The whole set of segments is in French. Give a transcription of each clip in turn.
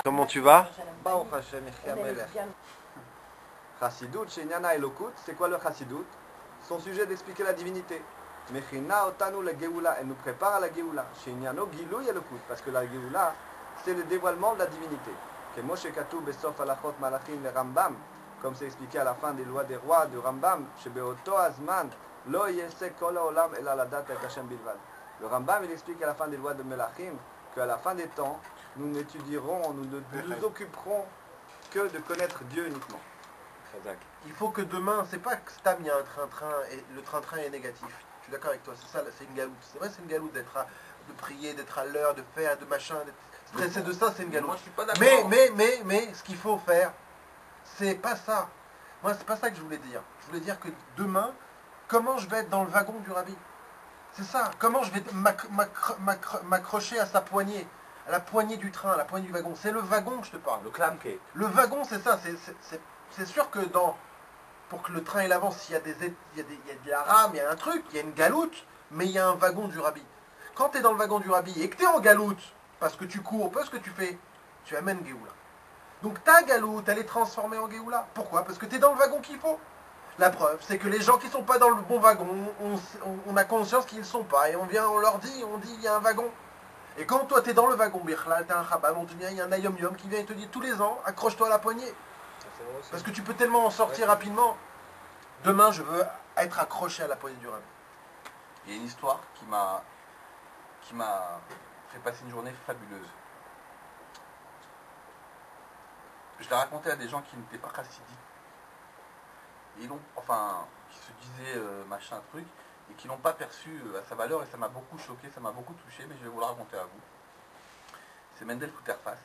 Comment tu vas? Baruch Hashem, Chassidut, Shenyana Elokut, c'est quoi le Chassidut? Son sujet d'expliquer la divinité. Mechina otanu la Geoula, elle nous prépare à la Geoula. Shenyano Gilui Elokut, parce que la Geoula, c'est le dévoilement de la divinité. Que Moshe Katou Besof Alachot Malachim le Rambam, comme c'est expliqué à la fin des lois des rois de Rambam, Shebeoto Azman, Lo Yese Kol Olam El Aladat et Hashem Bilvad. Le Rambam, il explique à la fin des lois de Melachim qu'à la fin des temps, nous n'étudierons, nous ne nous occuperons que de connaître Dieu uniquement. Il faut que demain, c'est pas que Stam, il y a un train-train et le train-train est négatif. Je suis d'accord avec toi, c'est ça, c'est une galoute. C'est vrai, c'est une galoute de prier, d'être à l'heure, de faire, de machin, d'être stressé de ça, c'est une galoute. Moi, je suis pas d'accord. Mais, ce qu'il faut faire, c'est pas ça. Moi, c'est pas ça que je voulais dire. Je voulais dire que demain, comment je vais être dans le wagon du rabbi? C'est ça. Comment je vais m'accrocher à sa poignée, à la poignée du train, à la poignée du wagon. C'est le wagon que je te parle. Le clamquet. Le wagon, c'est ça. C'est sûr que pour que le train il avance, il y a de la rame, il y a un truc, il y a une galoute, mais il y a un wagon du rabbi. Quand tu es dans le wagon du rabbi et que tu es en galoute, parce que tu cours, parce que tu fais, tu amènes Géoula. Donc ta galoute, elle est transformée en Géoula. Pourquoi? Parce que tu es dans le wagon qu'il faut. La preuve, c'est que les gens qui ne sont pas dans le bon wagon, on a conscience qu'ils ne sont pas. Et on leur dit, il y a un wagon. Et quand toi tu es dans le wagon, là, tu as un chabam, on te dit, il y a un ayom yom qui vient et te dit tous les ans, accroche-toi à la poignée. Parce que tu peux tellement en sortir rapidement. Demain, je veux être accroché à la poignée du rabbi. Il y a une histoire qui m'a fait passer une journée fabuleuse. Je l'ai raconté à des gens qui n'étaient pas chassidiques. Qui se disaient machin truc, et qui n'ont pas perçu à sa valeur, et ça m'a beaucoup choqué, ça m'a beaucoup touché, mais je vais vous la raconter à vous. C'est Mendel Fouterfas.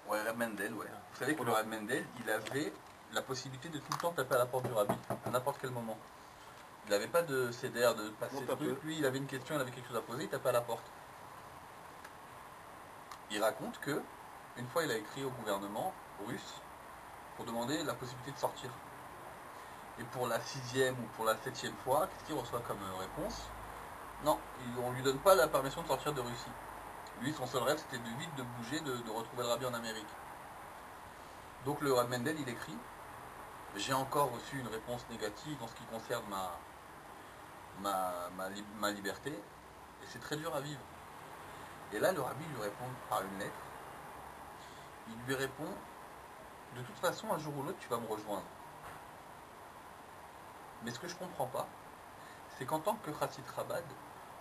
Ouais, Reb Mendel, ouais. Vous savez que le Reb Mendel, il avait la possibilité de tout le temps taper à la porte du rabbi, à n'importe quel moment. Il n'avait pas de CDR, de passer le truc. Lui, il avait une question, il avait quelque chose à poser, il tapait à la porte. Il raconte que, une fois, il a écrit au gouvernement russe pour demander la possibilité de sortir. Et pour la 6e ou pour la 7e fois, qu'est-ce qu'il reçoit comme réponse? Non, on ne lui donne pas la permission de sortir de Russie. Lui, son seul rêve, c'était de vite de bouger, de retrouver le rabbi en Amérique. Donc le Reb Mendel, il écrit: j'ai encore reçu une réponse négative en ce qui concerne ma liberté, et c'est très dur à vivre. Et là, le rabbi lui répond par une lettre. Il lui répond: de toute façon, un jour ou l'autre, tu vas me rejoindre. Mais ce que je ne comprends pas, c'est qu'en tant que Chassid Chabad,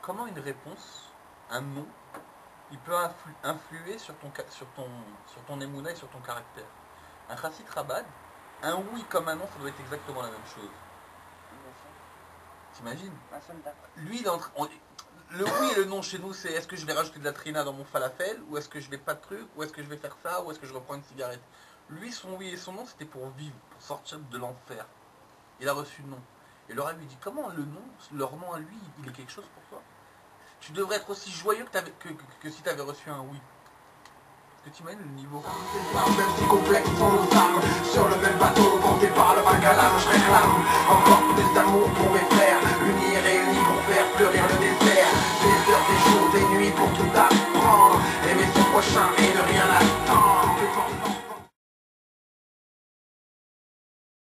comment une réponse, un non, il peut influer sur ton émouna et sur ton caractère. Un Chassid Chabad, un oui comme un non, ça doit être exactement la même chose. T'imagines? Lui, le oui et le non chez nous, c'est est-ce que je vais rajouter de la trina dans mon falafel, ou est-ce que je vais pas de truc, ou est-ce que je vais faire ça, ou est-ce que je reprends une cigarette. Lui, son oui et son non, c'était pour vivre, pour sortir de l'enfer. Il a reçu non. Et le rabbi lui dit: comment le non, leur non à lui, il est quelque chose pour toi? Tu devrais être aussi joyeux que si tu avais reçu un oui. Est-ce que tu imagines le niveau? Même si complexe sont nos âmes, sur le même bateau, porté par le bagalam, je réclame encore plus d'amour pour mes frères, unis et réunis pour faire fleurir le désert, des heures, des jours, des nuits pour tout apprendre, aimer son prochain et